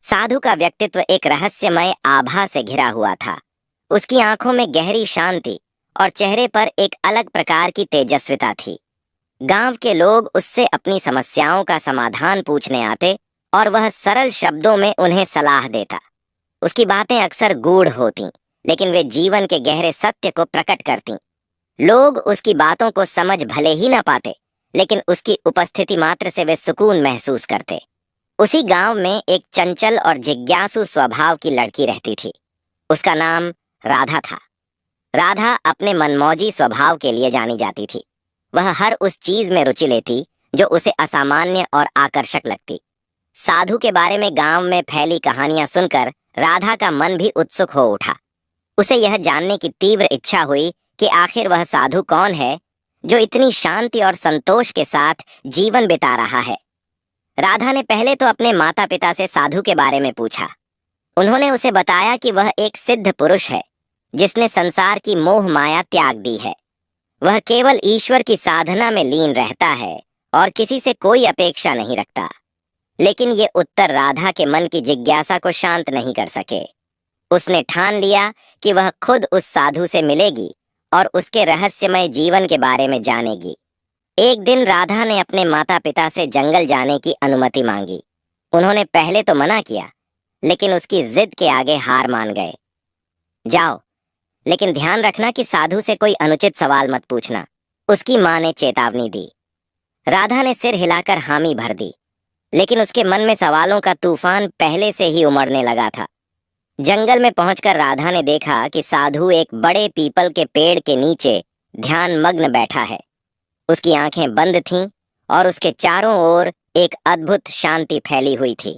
साधु का व्यक्तित्व एक रहस्यमय आभा से घिरा हुआ था। उसकी आंखों में गहरी शांति और चेहरे पर एक अलग प्रकार की तेजस्विता थी। गांव के लोग उससे अपनी समस्याओं का समाधान पूछने आते और वह सरल शब्दों में उन्हें सलाह देता। उसकी बातें अक्सर गूढ़ होतीं, लेकिन वे जीवन के गहरे सत्य को प्रकट करतीं। लोग उसकी बातों को समझ भले ही न पाते, लेकिन उसकी उपस्थिति मात्र से वे सुकून महसूस करते। उसी गांव में एक चंचल और जिज्ञासु स्वभाव की लड़की रहती थी। उसका नाम राधा था। राधा अपने मनमौजी स्वभाव के लिए जानी जाती थी। वह हर उस चीज में रुचि लेती जो उसे असामान्य और आकर्षक लगती। साधु के बारे में गांव में फैली कहानियां सुनकर राधा का मन भी उत्सुक हो उठा। उसे यह जानने की तीव्र इच्छा हुई कि आखिर वह साधु कौन है जो इतनी शांति और संतोष के साथ जीवन बिता रहा है। राधा ने पहले तो अपने माता पिता से साधु के बारे में पूछा। उन्होंने उसे बताया कि वह एक सिद्ध पुरुष है जिसने संसार की मोह माया त्याग दी है। वह केवल ईश्वर की साधना में लीन रहता है और किसी से कोई अपेक्षा नहीं रखता। लेकिन ये उत्तर राधा के मन की जिज्ञासा को शांत नहीं कर सके। उसने ठान लिया कि वह खुद उस साधु से मिलेगी और उसके रहस्यमय जीवन के बारे में जानेगी। एक दिन राधा ने अपने माता पिता से जंगल जाने की अनुमति मांगी। उन्होंने पहले तो मना किया, लेकिन उसकी जिद के आगे हार मान गए। जाओ, लेकिन ध्यान रखना कि साधु से कोई अनुचित सवाल मत पूछना, उसकी मां ने चेतावनी दी। राधा ने सिर हिलाकर हामी भर दी, लेकिन उसके मन में सवालों का तूफान पहले से ही उमड़ने लगा था। जंगल में पहुंचकर राधा ने देखा कि साधु एक बड़े पीपल के पेड़ के नीचे ध्यान मग्न बैठा है। उसकी आंखें बंद थीं और उसके चारों ओर एक अद्भुत शांति फैली हुई थी।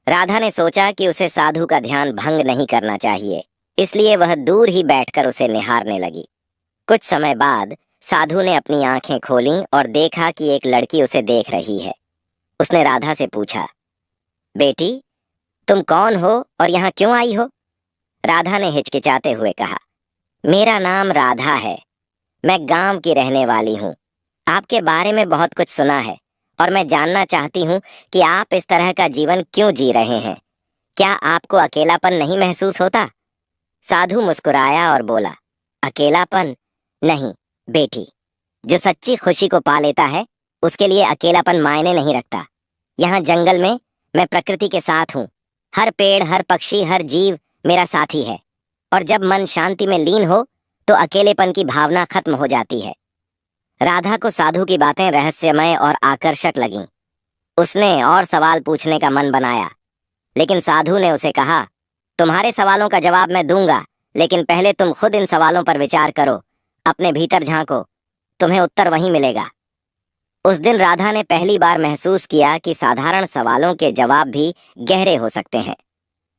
राधा ने सोचा कि उसे साधु का ध्यान भंग नहीं करना चाहिए, इसलिए वह दूर ही बैठकर उसे निहारने लगी। कुछ समय बाद साधु ने अपनी आंखें खोलीं और देखा कि एक लड़की उसे देख रही है। उसने राधा से पूछा, बेटी, तुम कौन हो और यहाँ क्यों आई हो? राधा ने हिचकिचाते हुए कहा, मेरा नाम राधा है। मैं गांव की रहने वाली हूँ। आपके बारे में बहुत कुछ सुना है और मैं जानना चाहती हूँ कि आप इस तरह का जीवन क्यों जी रहे हैं। क्या आपको अकेलापन नहीं महसूस होता? साधु मुस्कुराया और बोला, अकेलापन? नहीं बेटी, जो सच्ची खुशी को पा लेता है उसके लिए अकेलापन मायने नहीं रखता। यहाँ जंगल में मैं प्रकृति के साथ हूँ। हर पेड़, हर पक्षी, हर जीव मेरा साथी है। और जब मन शांति में लीन हो तो अकेलेपन की भावना खत्म हो जाती है। राधा को साधु की बातें रहस्यमय और आकर्षक लगीं। उसने और सवाल पूछने का मन बनाया, लेकिन साधु ने उसे कहा, तुम्हारे सवालों का जवाब मैं दूंगा, लेकिन पहले तुम खुद इन सवालों पर विचार करो। अपने भीतर झांको, तुम्हें उत्तर वहीं मिलेगा। उस दिन राधा ने पहली बार महसूस किया कि साधारण सवालों के जवाब भी गहरे हो सकते हैं।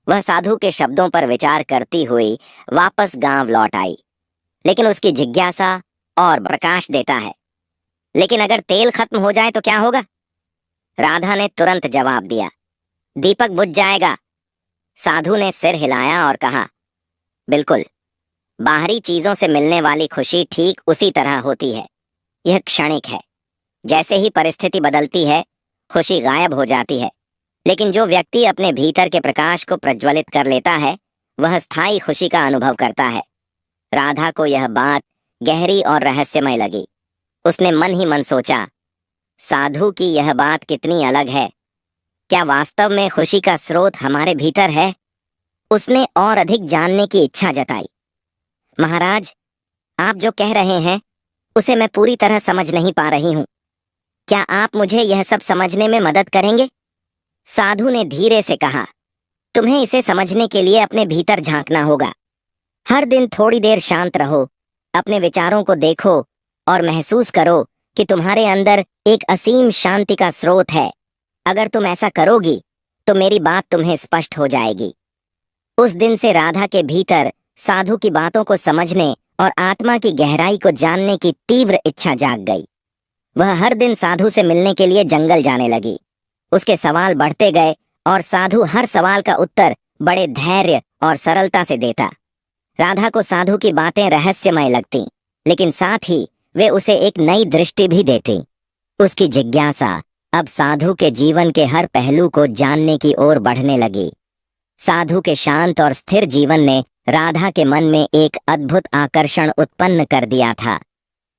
वह साधु के शब्दों पर विचार करती हुई वापस गांव लौट आई। लेकिन उसकी जिज्ञासा और प्रकाश देता है। लेकिन अगर तेल खत्म हो जाए तो क्या होगा? राधा ने तुरंत जवाब दिया, दीपक बुझ जाएगा। साधु ने सिर हिलाया और कहा, बिल्कुल, बाहरी चीजों से मिलने वाली खुशी ठीक उसी तरह होती है। यह क्षणिक है। जैसे ही परिस्थिति बदलती है, खुशी गायब हो जाती है। लेकिन जो व्यक्ति अपने भीतर के प्रकाश को प्रज्वलित कर लेता है, वह स्थायी खुशी का अनुभव करता है। राधा को यह बात गहरी और रहस्यमय लगी। उसने मन ही मन सोचा, साधु की यह बात कितनी अलग है। क्या वास्तव में खुशी का स्रोत हमारे भीतर है? उसने और अधिक जानने की इच्छा जताई। महाराज, आप जो कह रहे हैं उसे मैं पूरी तरह समझ नहीं पा रही हूँ। क्या आप मुझे यह सब समझने में मदद करेंगे? साधु ने धीरे से कहा, तुम्हें इसे समझने के लिए अपने भीतर झांकना होगा। हर दिन थोड़ी देर शांत रहो, अपने विचारों को देखो और महसूस करो कि तुम्हारे अंदर एक असीम शांति का स्रोत है। अगर तुम ऐसा करोगी तो मेरी बात तुम्हें स्पष्ट हो जाएगी। उस दिन से राधा के भीतर साधु की बातों को समझने और आत्मा की गहराई को जानने की तीव्र इच्छा जाग गई। वह हर दिन साधु से मिलने के लिए जंगल जाने लगी। उसके सवाल बढ़ते गए और साधु हर सवाल का उत्तर बड़े धैर्य और सरलता से देता। राधा को साधु की बातें रहस्यमय लगतीं, लेकिन साथ ही वे उसे एक नई दृष्टि भी देती। उसकी जिज्ञासा अब साधु के जीवन के हर पहलू को जानने की ओर बढ़ने लगी। साधु के शांत और स्थिर जीवन ने राधा के मन में एक अद्भुत आकर्षण उत्पन्न कर दिया था।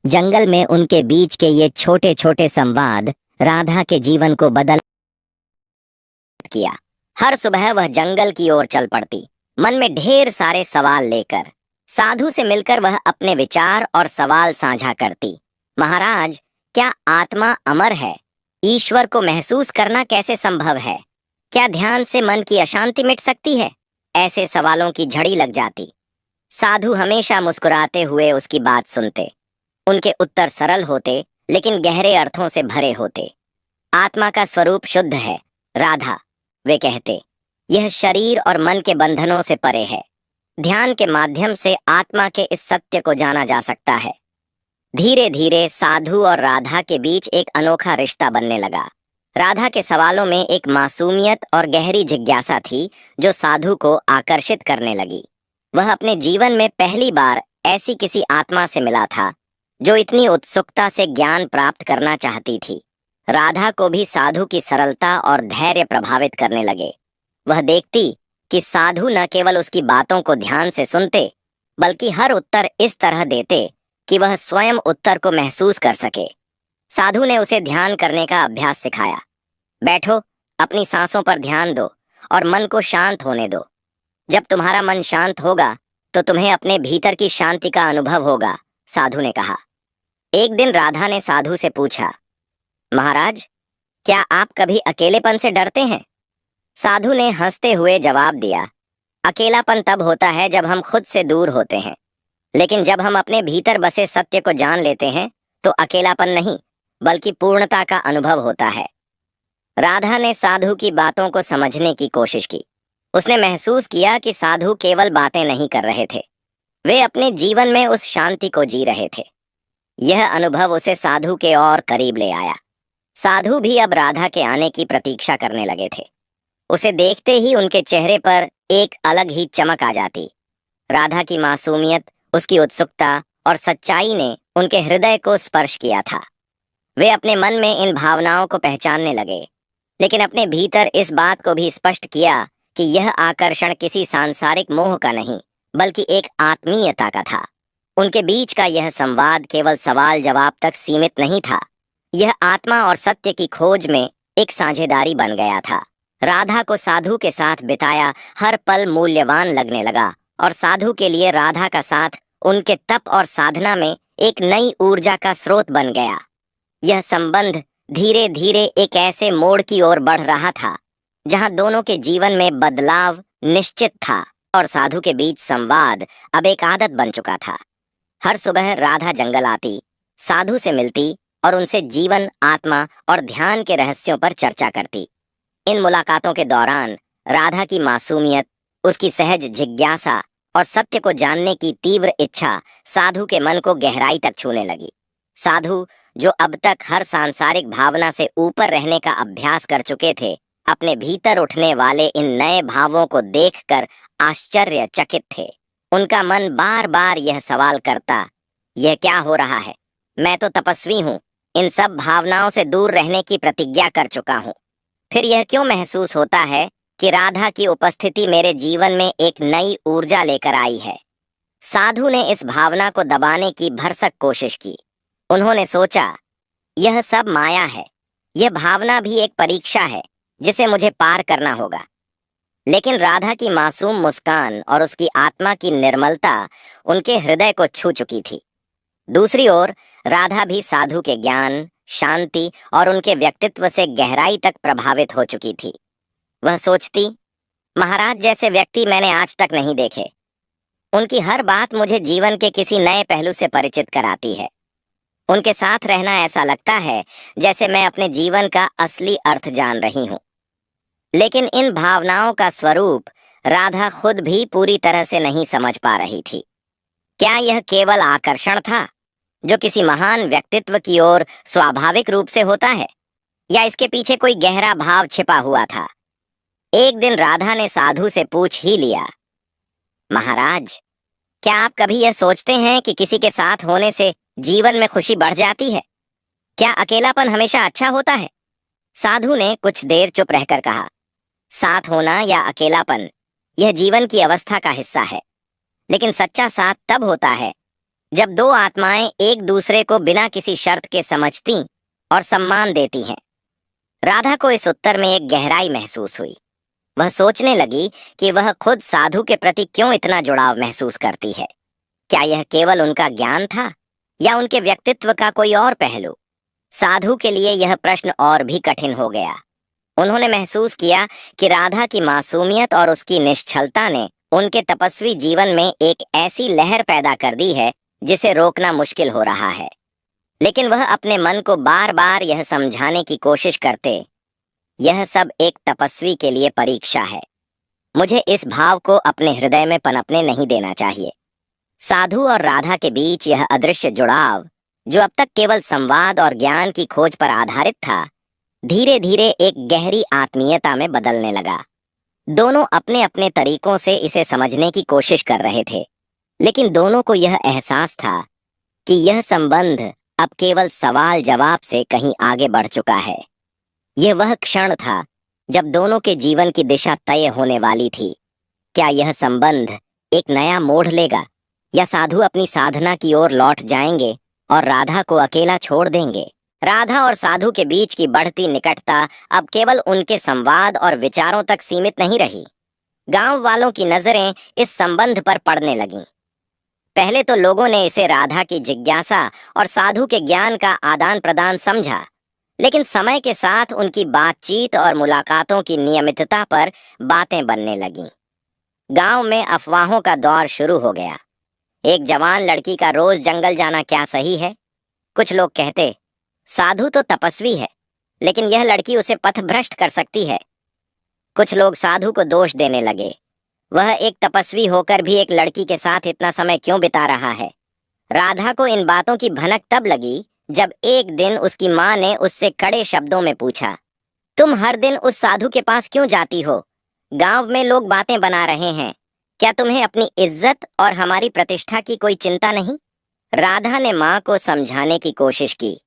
जंगल में उनके बीच के ये छोटे छोटे संवाद राधा के जीवन को बदल किया। हर सुबह वह जंगल की ओर चल पड़ती, मन में ढेर सारे सवाल लेकर। साधु से मिलकर वह अपने विचार और सवाल साझा करती। महाराज, क्या आत्मा अमर है? ईश्वर को महसूस करना कैसे संभव है? क्या ध्यान से मन की अशांति मिट सकती है? ऐसे सवालों की झड़ी लग जाती। साधु हमेशा मुस्कुराते हुए उसकी बात सुनते। उनके उत्तर सरल होते लेकिन गहरे अर्थों से भरे होते। आत्मा का स्वरूप शुद्ध है राधा, वे कहते। यह शरीर और मन के बंधनों से परे है। ध्यान के माध्यम से आत्मा के इस सत्य को जाना जा सकता है। धीरे धीरे साधु और राधा के बीच एक अनोखा रिश्ता बनने लगा। राधा के सवालों में एक मासूमियत और गहरी जिज्ञासा थी जो साधु को आकर्षित करने लगी। वह अपने जीवन में पहली बार ऐसी किसी आत्मा से मिला था जो इतनी उत्सुकता से ज्ञान प्राप्त करना चाहती थी। राधा को भी साधु की सरलता और धैर्य प्रभावित करने लगे। वह देखती कि साधु न केवल उसकी बातों को ध्यान से सुनते, बल्कि हर उत्तर इस तरह देते कि वह स्वयं उत्तर को महसूस कर सके। साधु ने उसे ध्यान करने का अभ्यास सिखाया। बैठो, अपनी सांसों पर ध्यान दो और मन को शांत होने दो। जब तुम्हारा मन शांत होगा तो तुम्हें अपने भीतर की शांति का अनुभव होगा, साधु ने कहा। एक दिन राधा ने साधु से पूछा, महाराज, क्या आप कभी अकेलेपन से डरते हैं? साधु ने हंसते हुए जवाब दिया, अकेलापन तब होता है जब हम खुद से दूर होते हैं, लेकिन जब हम अपने भीतर बसे सत्य को जान लेते हैं तो अकेलापन नहीं बल्कि पूर्णता का अनुभव होता है। राधा ने साधु की बातों को समझने की कोशिश की। उसने महसूस किया कि साधु केवल बातें नहीं कर रहे थे, वे अपने जीवन में उस शांति को जी रहे थे। यह अनुभव उसे साधु के और करीब ले आया। साधु भी अब राधा के आने की प्रतीक्षा करने लगे थे। उसे देखते ही उनके चेहरे पर एक अलग ही चमक आ जाती। राधा की मासूमियत, उसकी उत्सुकता और सच्चाई ने उनके हृदय को स्पर्श किया था। वे अपने मन में इन भावनाओं को पहचानने लगे, लेकिन अपने भीतर इस बात को भी स्पष्ट किया कि यह आकर्षण किसी सांसारिक मोह का नहीं बल्कि एक आत्मीयता का था। उनके बीच का यह संवाद केवल सवाल जवाब तक सीमित नहीं था, यह आत्मा और सत्य की खोज में एक साझेदारी बन गया था। राधा को साधु के साथ बिताया हर पल मूल्यवान लगने लगा और साधु के लिए राधा का साथ उनके तप और साधना में एक नई ऊर्जा का स्रोत बन गया। यह संबंध धीरे धीरे एक ऐसे मोड़ की ओर बढ़ रहा था जहां दोनों के जीवन में बदलाव निश्चित था और साधु के बीच संवाद अब एक आदत बन चुका था। हर सुबह राधा जंगल आती, साधु से मिलती और उनसे जीवन, आत्मा और ध्यान के रहस्यों पर चर्चा करती। इन मुलाकातों के दौरान राधा की मासूमियत, उसकी सहज जिज्ञासा और सत्य को जानने की तीव्र इच्छा साधु के मन को गहराई तक छूने लगी। साधु, जो अब तक हर सांसारिक भावना से ऊपर रहने का अभ्यास कर चुके थे, अपने भीतर उठने वाले इन नए भावों को देखकर आश्चर्यचकित थे। उनका मन बार बार यह सवाल करता, यह क्या हो रहा है? मैं तो तपस्वी हूँ, इन सब भावनाओं से दूर रहने की प्रतिज्ञा कर चुका हूँ। फिर यह क्यों महसूस होता है कि राधा की उपस्थिति मेरे जीवन में एक नई ऊर्जा लेकर आई है? साधु ने इस भावना को दबाने की भरसक कोशिश की। उन्होंने सोचा, यह सब माया है, यह भावना भी एक परीक्षा है जिसे मुझे पार करना होगा। लेकिन राधा की मासूम मुस्कान और उसकी आत्मा की निर्मलता उनके हृदय को छू चुकी थी। दूसरी ओर राधा भी साधु के ज्ञान, शांति और उनके व्यक्तित्व से गहराई तक प्रभावित हो चुकी थी। वह सोचती, महाराज जैसे व्यक्ति मैंने आज तक नहीं देखे। उनकी हर बात मुझे जीवन के किसी नए पहलू से परिचित कराती है। उनके साथ रहना ऐसा लगता है जैसे मैं अपने जीवन का असली अर्थ जान रही हूँ। लेकिन इन भावनाओं का स्वरूप राधा खुद भी पूरी तरह से नहीं समझ पा रही थी। क्या यह केवल आकर्षण था जो किसी महान व्यक्तित्व की ओर स्वाभाविक रूप से होता है, या इसके पीछे कोई गहरा भाव छिपा हुआ था? एक दिन राधा ने साधु से पूछ ही लिया, महाराज, क्या आप कभी यह सोचते हैं कि किसी के साथ होने से जीवन में खुशी बढ़ जाती है? क्या अकेलापन हमेशा अच्छा होता है? साधु ने कुछ देर चुप रहकर कहा, साथ होना या अकेलापन यह जीवन की अवस्था का हिस्सा है, लेकिन सच्चा साथ तब होता है जब दो आत्माएं एक दूसरे को बिना किसी शर्त के समझती और सम्मान देती हैं। राधा को इस उत्तर में एक गहराई महसूस हुई। वह सोचने लगी कि वह खुद साधु के प्रति क्यों इतना जुड़ाव महसूस करती है। क्या यह केवल उनका ज्ञान था या उनके व्यक्तित्व का कोई और पहलू? साधु के लिए यह प्रश्न और भी कठिन हो गया। उन्होंने महसूस किया कि राधा की मासूमियत और उसकी निश्चलता ने उनके तपस्वी जीवन में एक ऐसी लहर पैदा कर दी है जिसे रोकना मुश्किल हो रहा है। लेकिन वह अपने मन को बार बार यह समझाने की कोशिश करते, यह सब एक तपस्वी के लिए परीक्षा है। मुझे इस भाव को अपने हृदय में पनपने नहीं देना चाहिए। साधु और राधा के बीच यह अदृश्य जुड़ाव, जो अब तक केवल संवाद और ज्ञान की खोज पर आधारित था, धीरे धीरे एक गहरी आत्मीयता में बदलने लगा। दोनों अपने अपने तरीकों से इसे समझने की कोशिश कर रहे थे, लेकिन दोनों को यह एहसास था कि यह संबंध अब केवल सवाल जवाब से कहीं आगे बढ़ चुका है। यह वह क्षण था जब दोनों के जीवन की दिशा तय होने वाली थी। क्या यह संबंध एक नया मोड़ लेगा या साधु अपनी साधना की ओर लौट जाएंगे और राधा को अकेला छोड़ देंगे? राधा और साधु के बीच की बढ़ती निकटता अब केवल उनके संवाद और विचारों तक सीमित नहीं रही। गांव वालों की नजरें इस संबंध पर पड़ने लगीं। पहले तो लोगों ने इसे राधा की जिज्ञासा और साधु के ज्ञान का आदान प्रदान समझा, लेकिन समय के साथ उनकी बातचीत और मुलाकातों की नियमितता पर बातें बनने लगीं। गांव में अफवाहों का दौर शुरू हो गया। एक जवान लड़की का रोज जंगल जाना क्या सही है? कुछ लोग कहते, साधु तो तपस्वी है, लेकिन यह लड़की उसे पथभ्रष्ट कर सकती है। कुछ लोग साधु को दोष देने लगे, वह एक तपस्वी होकर भी एक लड़की के साथ इतना समय क्यों बिता रहा है। राधा को इन बातों की भनक तब लगी जब एक दिन उसकी माँ ने उससे कड़े शब्दों में पूछा, तुम हर दिन उस साधु के पास क्यों जाती हो? गांव में लोग बातें बना रहे हैं, क्या तुम्हें अपनी इज्जत और हमारी प्रतिष्ठा की कोई चिंता नहीं? राधा ने माँ को समझाने की कोशिश की,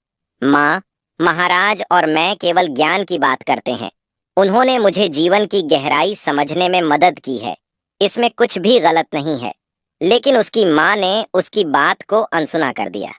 माँ, महाराज और मैं केवल ज्ञान की बात करते हैं। उन्होंने मुझे जीवन की गहराई समझने में मदद की है, इसमें कुछ भी गलत नहीं है। लेकिन उसकी माँ ने उसकी बात को अनसुना कर दिया।